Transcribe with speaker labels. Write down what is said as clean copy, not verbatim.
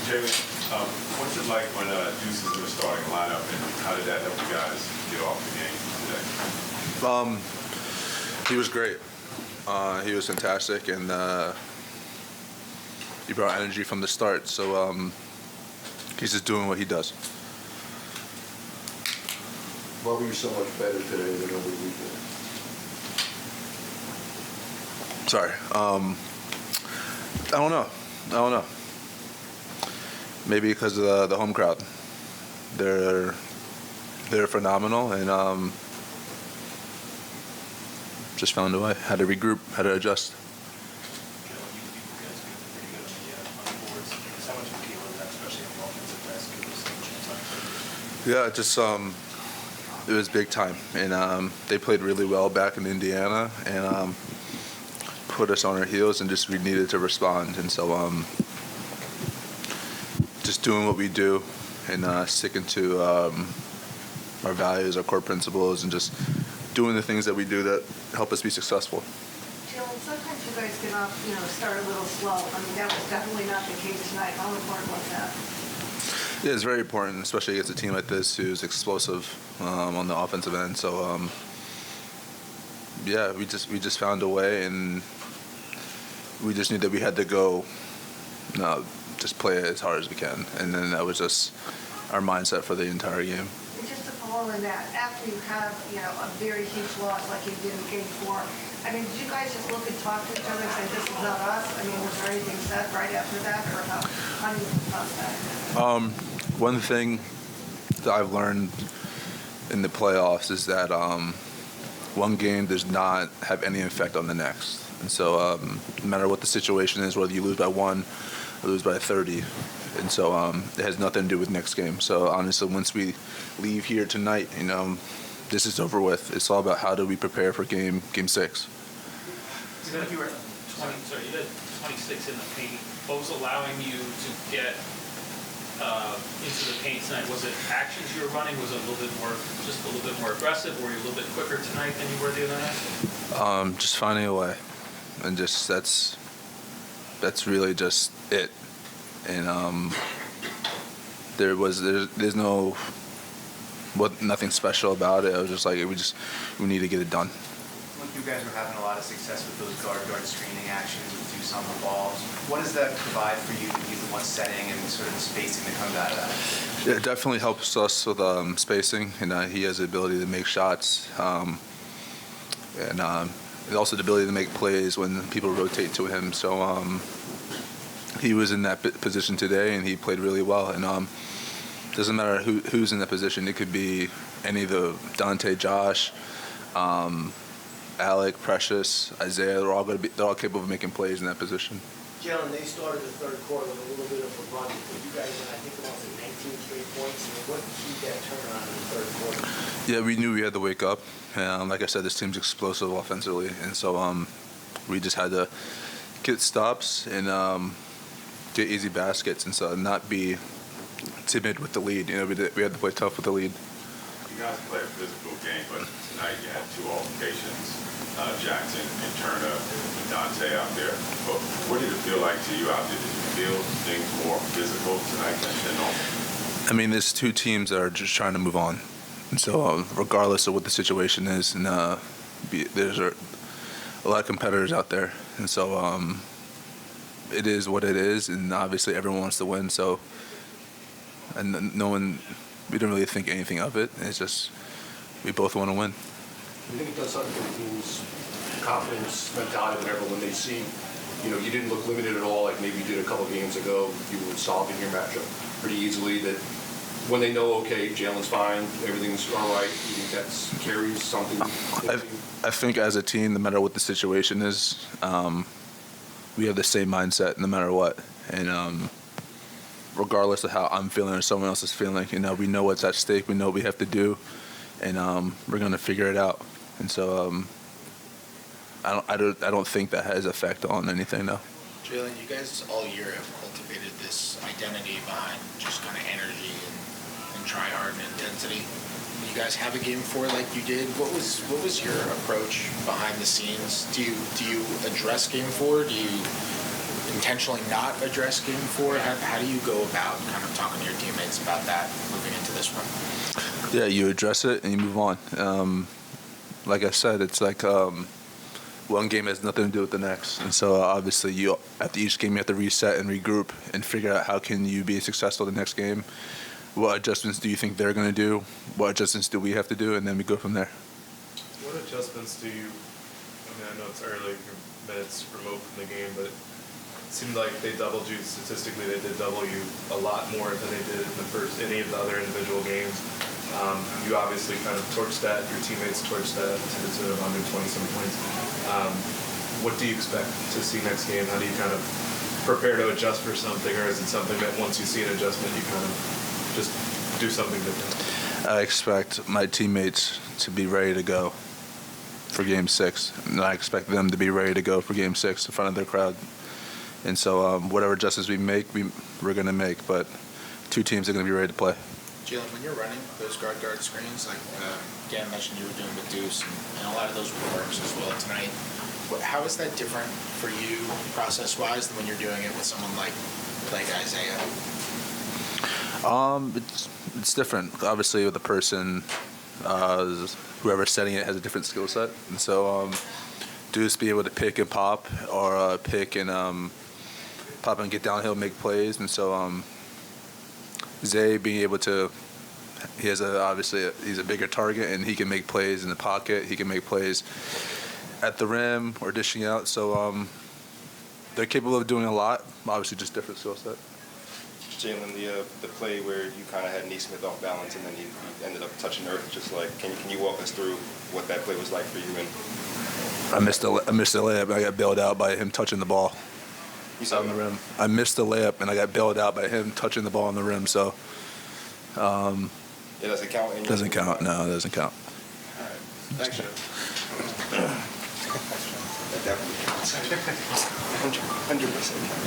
Speaker 1: Jalen, what's it like when Deuce is in the starting lineup, and how did that help you guys get off the game today?
Speaker 2: He was great. He was fantastic, and he brought energy from the start. So he's just doing what he does.
Speaker 3: Why were you so much better today than over the weekend?
Speaker 2: Sorry. I don't know. Maybe because of the home crowd. They're phenomenal, and just found a way. Had to regroup, had to adjust. Yeah, just it was big time, and they played really well back in Indiana, and put us on our heels, and just we needed to respond, and so just doing what we do, and sticking to our values, our core principles, and just doing the things that we do that help us be successful.
Speaker 4: Jalen, sometimes you guys get off, start a little slow. I mean, that was definitely not the case tonight. How important was that?
Speaker 2: Yeah, it's very important, especially against a team like this who's explosive on the offensive end. So, yeah, we just found a way, and we just knew that we had to go, just play as hard as we can, and then that was just our mindset for the entire game.
Speaker 4: And just to follow on that, after you have, a very huge loss like you did in Game 4, I mean, did you guys just look and talk to each other and say, this is not us? I mean, was there anything said right after that, or how do you process that?
Speaker 2: One thing that I've learned in the playoffs is that one game does not have any effect on the next. And so no matter what the situation is, whether you lose by 1 or lose by 30, and so it has nothing to do with next game. So honestly, once we leave here tonight, this is over with. It's all about how do we prepare for game 6.
Speaker 5: You had 26 in the paint. What was allowing you to get into the paint tonight? Was it actions you were running? Was it a little bit more aggressive? Were you a little bit quicker tonight than you were the other night?
Speaker 2: Just finding a way, and just that's really just it. And there's nothing special about it. I was just like, we need to get it done.
Speaker 6: Look, you guys were having a lot of success with those guard screening actions with Deuce on the balls. What does that provide for you to be the one setting and sort of the spacing that comes out of that?
Speaker 2: Yeah, it definitely helps us with spacing, and he has the ability to make shots, and also the ability to make plays when people rotate to him. So he was in that position today, and he played really well. And doesn't matter who's in that position. It could be any of the Dante, Josh, Alec, Precious, Isaiah. They're all capable of making plays in that position.
Speaker 7: Jalen, they started the third quarter with a little bit of a run. You guys, I think, lost 19 straight points. What keyed that turnaround in the third quarter?
Speaker 2: Yeah, we knew we had to wake up. Like I said, this team's explosive offensively, and so we just had to get stops and get easy baskets, and so not be timid with the lead. We had to play tough with the lead.
Speaker 1: You guys play a physical game, but tonight you had 2 altercations. Jackson and Turner and Dante out there. But what did it feel like to you out there? Did you feel things more physical tonight than normal?
Speaker 2: I mean, there's 2 teams that are just trying to move on. And so regardless of what the situation is, and there's a lot of competitors out there. And so it is what it is, and obviously everyone wants to win. So, and we didn't really think anything of it. It's just we both want to win.
Speaker 3: Do you think it does something for the team's confidence, mentality, whatever, when they see, you didn't look limited at all like maybe you did a couple games ago, you were solving your matchup pretty easily, that when they know, okay, Jalen's fine, everything's all right, you think that carries something?
Speaker 2: I think as a team, no matter what the situation is, we have the same mindset no matter what. And regardless of how I'm feeling or someone else is feeling, we know what's at stake, we know what we have to do, and we're going to figure it out. And so I don't think that has effect on anything, though.
Speaker 8: Jalen, you guys all year have cultivated this identity behind just kind of energy and try hard and intensity. You guys have a game 4 like you did. What was your approach behind the scenes? Do you address game 4? Do you intentionally not address game 4? How do you go about kind of talking to your teammates about that moving into this one?
Speaker 2: Yeah, you address it and you move on. Like I said, it's like one game has nothing to do with the next, and so obviously you after each game you have to reset and regroup and figure out how can you be successful the next game. What adjustments do you think they're going to do? What adjustments do we have to do? And then we go from there.
Speaker 9: What adjustments do you, I mean, I know it's early, you're minutes remote from the game, but it seemed like they doubled you statistically. They did double you a lot more than they did in any of the other individual games. You obviously kind of torched that, your teammates torched that to the tune of 120-some points. What do you expect to see next game? How do you kind of prepare to adjust for something, or is it something that once you see an adjustment, you kind of just do something different?
Speaker 2: I expect my teammates to be ready to go for Game 6, and I expect them to be ready to go for Game 6 in front of their crowd. And so whatever adjustments we make, we're going to make, but two teams are going to be ready to play.
Speaker 8: Jalen, when you're running those guard screens, like Dan mentioned you were doing with Deuce, and a lot of those works as well tonight. How is that different for you process-wise than when you're doing it with someone like Isaiah?
Speaker 2: It's different. Obviously, with the person, whoever's setting it has a different skill set, and so Deuce be able to pick and pop, or pick and pop and get downhill, make plays, and so Zay being able to, he's a bigger target, and he can make plays in the pocket. He can make plays at the rim or dishing out. So they're capable of doing a lot. Obviously, just different skill set.
Speaker 10: Jalen, the play where you kind of had Neesmith off balance and then he ended up touching earth, just like, can you walk us through what that play was like for you? And
Speaker 2: I missed the layup. I got bailed out by him touching the ball
Speaker 10: on
Speaker 2: the rim. I missed the layup and I got bailed out by him touching the ball on the rim. So
Speaker 10: it doesn't count.
Speaker 2: Doesn't count. No, it doesn't count.
Speaker 10: All right. Thanks, Joe. That definitely counts. 100%.